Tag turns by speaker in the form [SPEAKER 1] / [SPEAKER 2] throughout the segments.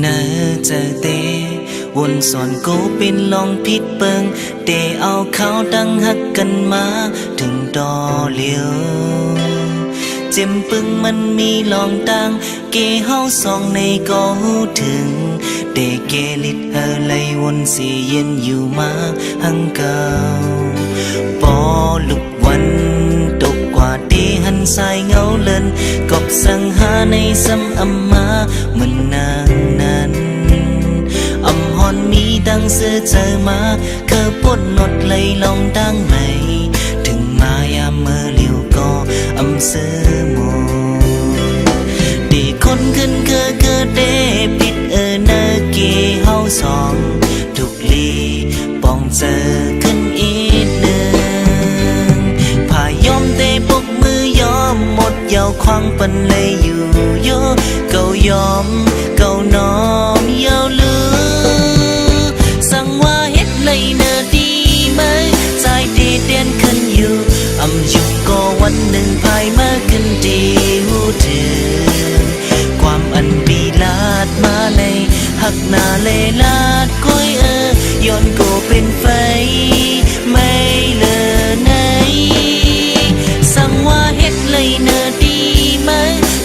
[SPEAKER 1] น่าจะเตวนสอนโกเป็นลองพิดเปิงเตเอาเขาตั้งหักกันมาถึงดอเลียวเจ็มปึงมันมีลองตังเกเฮาสองในก็หูถึงเตเกลิดไหลวนสีเย็นอยู่มาหังเก่าปอลุกวันตกกว่าเตหันสายเงาเลินกบสังหาในซ้ำอำมาเหมือนนางนั้นอำฮอนมีดังเสื้อเจอมาเคอปนนดเลยลองดังไหมถึงมายามเมื่อเลี้ยวก็อำเสื้อโมดีคนขึ้นเกอเดปิดเนเกเฮาสองทุกลีป้องเจอขึ้นอีกหนึ่งพายอมเตปกมือยอมหมดยาวควังปันเลยอยู่โยเกายอมเกาน้อมยาวลือสั่งว่าเฮ็ดเลยเนอดีไหมใจดีเด่นขึ้นอยู่อำยุก็วันหนึ่งภายมาขึ้นดีหูถึงความอันปีลาดมาในหักหน้าเลลาดก้อยย้อนก็เป็นไฟไม่เลอไหนสั่งว่าเฮ็ดเลยเนอดีไหม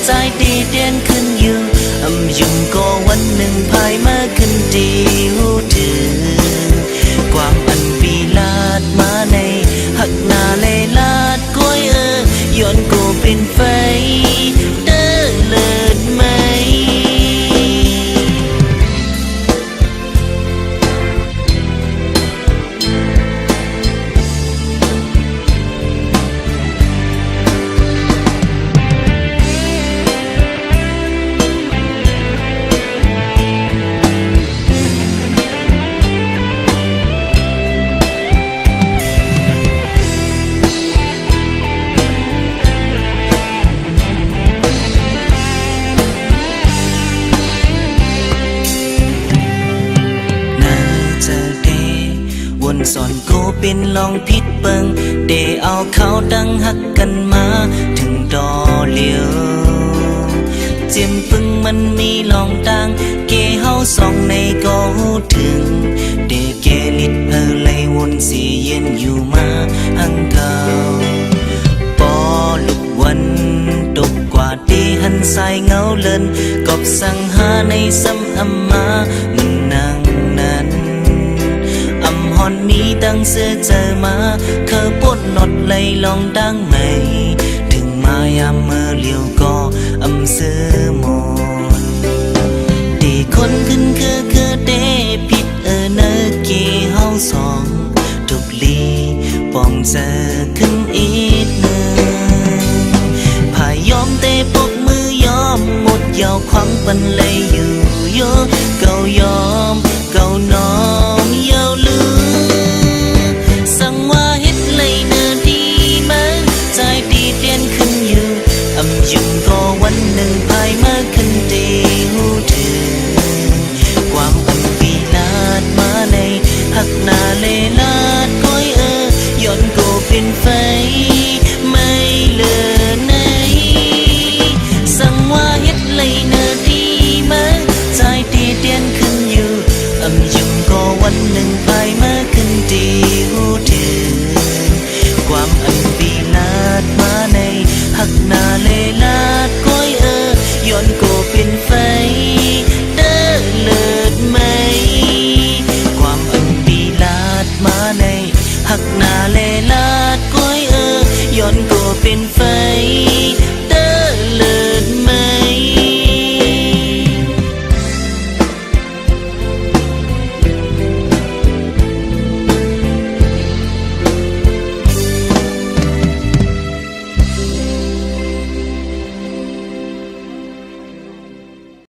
[SPEAKER 1] ใจดีเด่นขึ้นอยู่อำยุก็วันหนึ่งภายมาขึ้นดีหูถึงความอันปีลาดมาในหักหน้าเลลาดก้อยย้อนก็เป็นไฟเดินเลิศไหมสอนโกเป็นลองพิดเปิงเดเอาเขาดังหักกันมาถึงดอเลียวเจียมปึงมันมีลองตังเกเฮาสองในก็หูถึงเดเกลิดไหลวนสีเย็นอยู่มาหังเก่าปอลุกวันตกกว่าเดหันสายเงาเลินกบสังหาในซ้ำอำมามันนางนั้นฮอนมีดังเสื้อเจอมาเคอปนนดเลยลองดังไหมถึงมายามเมื่อเลี้ยวก็อำเสื้อหมดดีคนขึ้นเดผิดเนอเกเฮาสองทุกลีป้องเจอขึ้นอีกหนึ่งพายอมเตปกมือยอมหมดยาวควังปันเลยอยู่โยเกายอมเกาน้อมยาวลือสั่งว่าเฮ็ดเลยเนอดีไหมใจดีเด่นขึ้นอยู่อำยุก็วันหนึ่งภายมาขึ้นดีหูถึงความอันปีลาดมาในหักหน้าเลลาดก้อยย้อนก็เป็นไฟไม่เลอไหนสั่งว่าเฮ็ดเลยเนอดีไหมใจดีเด่นขึ้นอยู่อำยุก็วันหนึ่งภายมาขึ้นดีหูถึงความอันปีลาดมาในหักหน้าเล